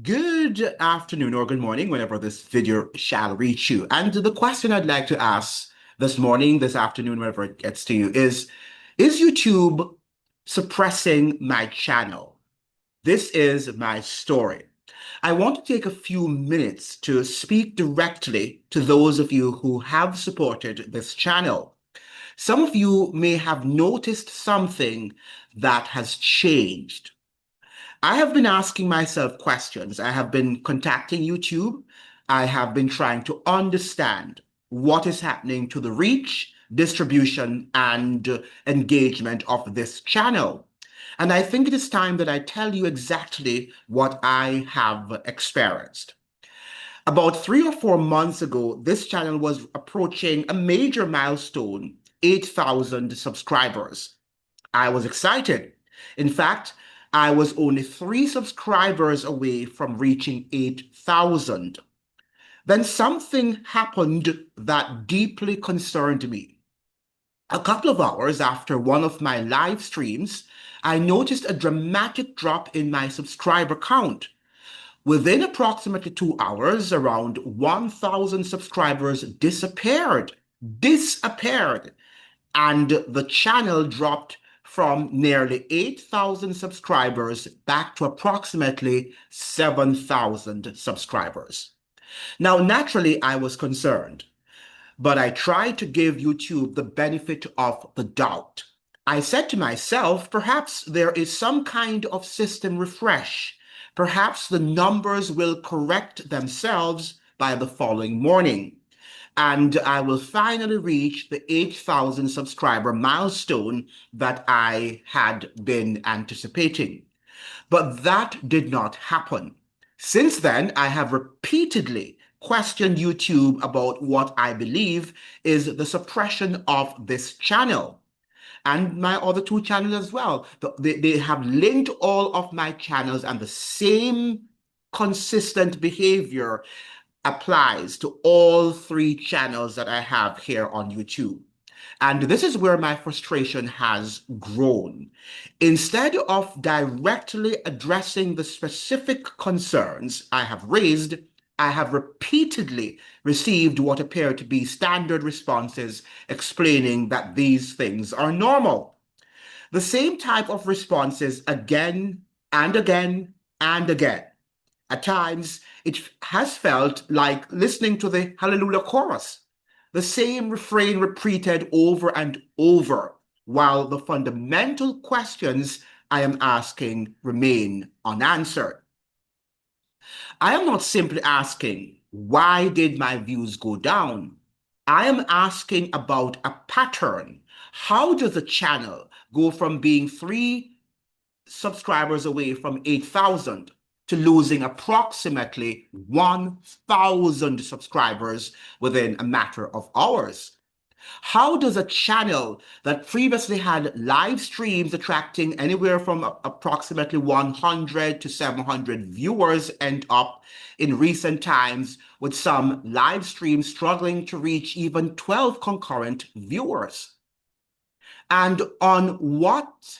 Good afternoon or good morning, whenever this video shall reach you. And the question I'd like to ask this morning, this afternoon, whenever it gets to you, is YouTube suppressing my channel? This is my story. I want to take a few minutes to speak directly to those of you who have supported this channel. Some of you may have noticed something that has changed. I have been asking myself questions. I have been contacting YouTube. I have been trying to understand what is happening to the reach, distribution, and engagement of this channel. And I think it is time that I tell you exactly what I have experienced. About 3 or 4 months ago, this channel was approaching a major milestone, 8,000 subscribers. I was excited. In fact, I was only 3 subscribers away from reaching 8,000. Then something happened that deeply concerned me. A couple of hours after one of my live streams, I noticed a dramatic drop in my subscriber count. Within approximately 2 hours, around 1,000 subscribers disappeared. Disappeared. And the channel dropped from nearly 8,000 subscribers back to approximately 7,000 subscribers. Now, naturally, I was concerned, but I tried to give YouTube the benefit of the doubt. I said to myself, perhaps there is some kind of system refresh. Perhaps the numbers will correct themselves by the following morning, and I will finally reach the 8,000 subscriber milestone that I had been anticipating. But that did not happen. Since then, I have repeatedly questioned YouTube about what I believe is the suppression of this channel and my other two channels as well. They have linked all of my channels, and the same consistent behavior applies to all 3 channels that I have here on YouTube. And this is where my frustration has grown. Instead of directly addressing the specific concerns I have raised, I have repeatedly received what appear to be standard responses explaining that these things are normal. The same type of responses again and again and again. At times, it has felt like listening to the Hallelujah chorus, the same refrain repeated over and over, while the fundamental questions I am asking remain unanswered. I am not simply asking, why did my views go down? I am asking about a pattern. How does a channel go from being 3 subscribers away from 8,000 to losing approximately 1,000 subscribers within a matter of hours? How does a channel that previously had live streams attracting anywhere from approximately 100 to 700 viewers end up in recent times with some live streams struggling to reach even 12 concurrent viewers? And on what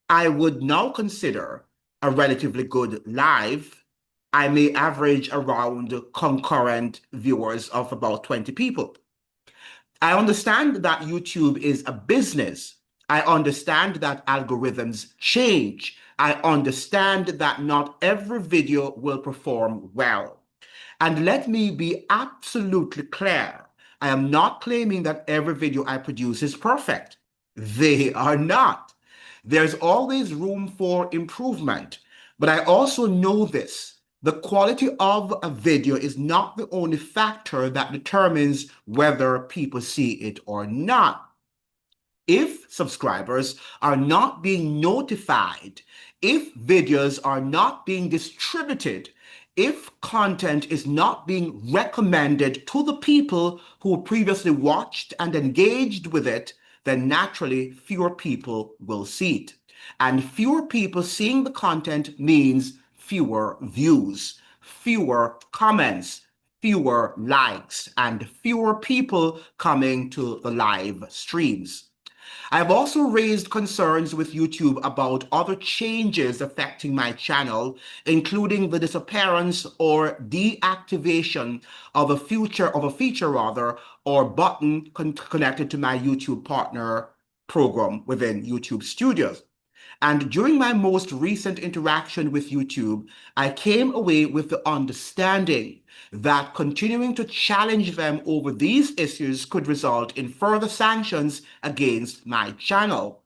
I would now consider a relatively good live, I may average around concurrent viewers of about 20 people. I understand that YouTube is a business. I understand that algorithms change. I understand that not every video will perform well. And let me be absolutely clear. I am not claiming that every video I produce is perfect. They are not. There's always room for improvement. But I also know this. The quality of a video is not the only factor that determines whether people see it or not. If subscribers are not being notified, if videos are not being distributed, if content is not being recommended to the people who previously watched and engaged with it, then naturally fewer people will see it. And fewer people seeing the content means fewer views, fewer comments, fewer likes, and fewer people coming to the live streams. I've also raised concerns with YouTube about other changes affecting my channel, including the disappearance or deactivation of a feature rather, or button connected to my YouTube partner program within YouTube Studios. And during my most recent interaction with YouTube, I came away with the understanding that continuing to challenge them over these issues could result in further sanctions against my channel.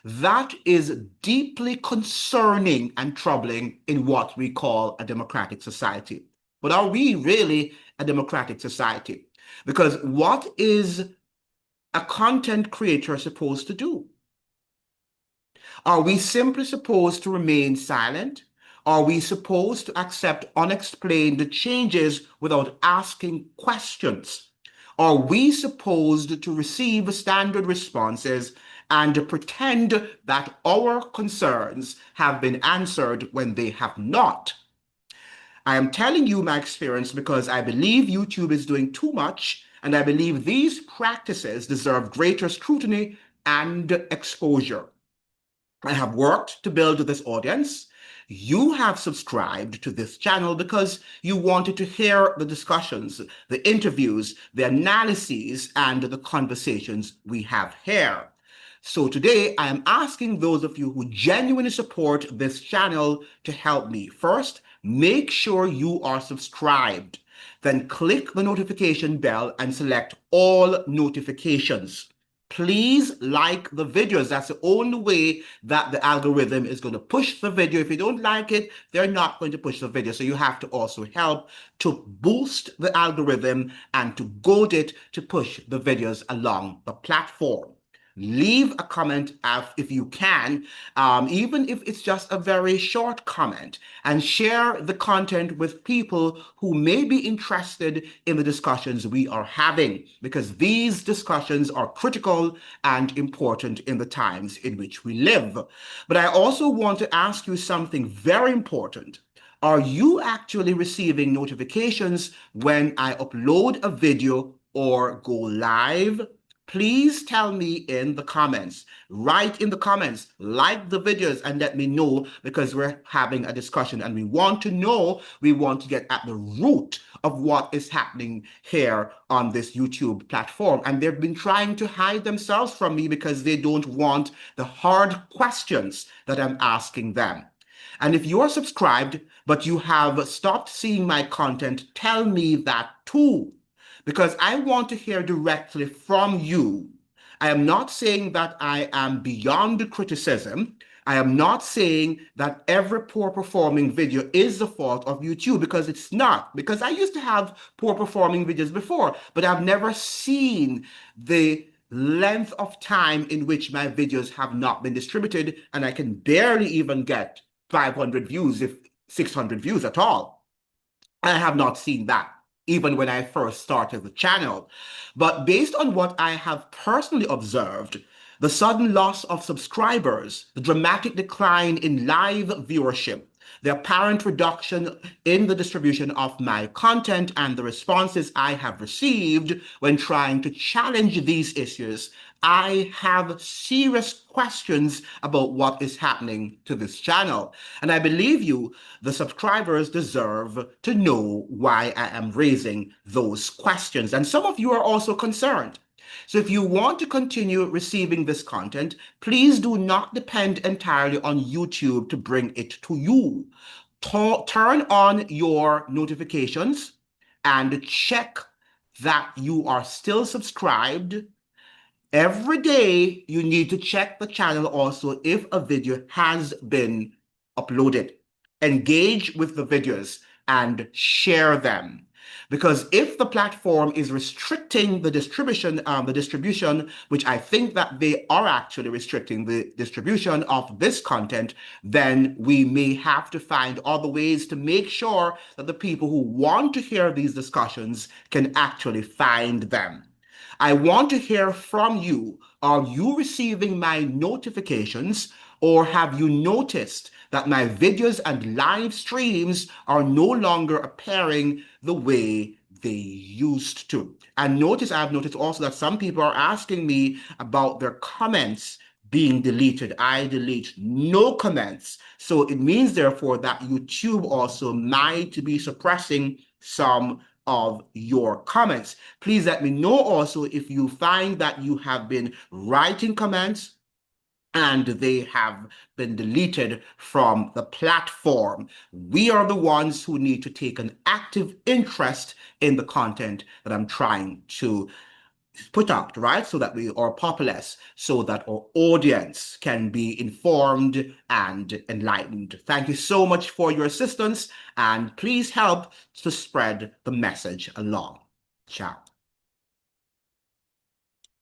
That is deeply concerning and troubling in what we call a democratic society. But are we really a democratic society? Because what is a content creator supposed to do? Are we simply supposed to remain silent? Are we supposed to accept unexplained changes without asking questions? Are we supposed to receive standard responses and pretend that our concerns have been answered when they have not? I am telling you my experience because I believe YouTube is doing too much, and I believe these practices deserve greater scrutiny and exposure. I have worked to build this audience. You have subscribed to this channel because you wanted to hear the discussions, the interviews, the analyses, and the conversations we have here. So today I am asking those of you who genuinely support this channel to help me. First, make sure you are subscribed. Then click the notification bell and select all notifications. Please like the videos. That's the only way that the algorithm is going to push the video. If you don't like it, they're not going to push the video. So you have to also help to boost the algorithm and to goad it to push the videos along the platform. Leave a comment if you can, even if it's just a very short comment, and share the content with people who may be interested in the discussions we are having, because these discussions are critical and important in the times in which we live. But I also want to ask you something very important. Are you actually receiving notifications when I upload a video or go live? Please tell me in the comments. Write in the comments, like the videos, and let me know, because we're having a discussion and we want to know, we want to get at the root of what is happening here on this YouTube platform. And they've been trying to hide themselves from me because they don't want the hard questions that I'm asking them. And if you are subscribed, but you have stopped seeing my content, tell me that too, because I want to hear directly from you. I am not saying that I am beyond criticism. I am not saying that every poor performing video is the fault of YouTube, because it's not. Because I used to have poor performing videos before, but I've never seen the length of time in which my videos have not been distributed, and I can barely even get 500 views, if 600 views at all. I have not seen that, even when I first started the channel. But based on what I have personally observed, the sudden loss of subscribers, the dramatic decline in live viewership, the apparent reduction in the distribution of my content, and the responses I have received when trying to challenge these issues, I have serious questions about what is happening to this channel. And I believe you, the subscribers, deserve to know why I am raising those questions. And some of you are also concerned. So if you want to continue receiving this content, please do not depend entirely on YouTube to bring it to you. Turn on your notifications and check that you are still subscribed. Every day, you need to check the channel also if a video has been uploaded. Engage with the videos and share them. Because if the platform is restricting the distribution, which I think that they are actually restricting the distribution of this content, then we may have to find other ways to make sure that the people who want to hear these discussions can actually find them. I want to hear from you. Are you receiving my notifications, or have you noticed that my videos and live streams are no longer appearing the way they used to. And I've noticed also that some people are asking me about their comments being deleted. I delete no comments. So it means, therefore, that YouTube also might be suppressing some of your comments. Please let me know also if you find that you have been writing comments and they have been deleted from the platform. We are the ones who need to take an active interest in the content that I'm trying to put out, right? So that we are populous, so that our audience can be informed and enlightened. Thank you so much for your assistance, and please help to spread the message along. Ciao.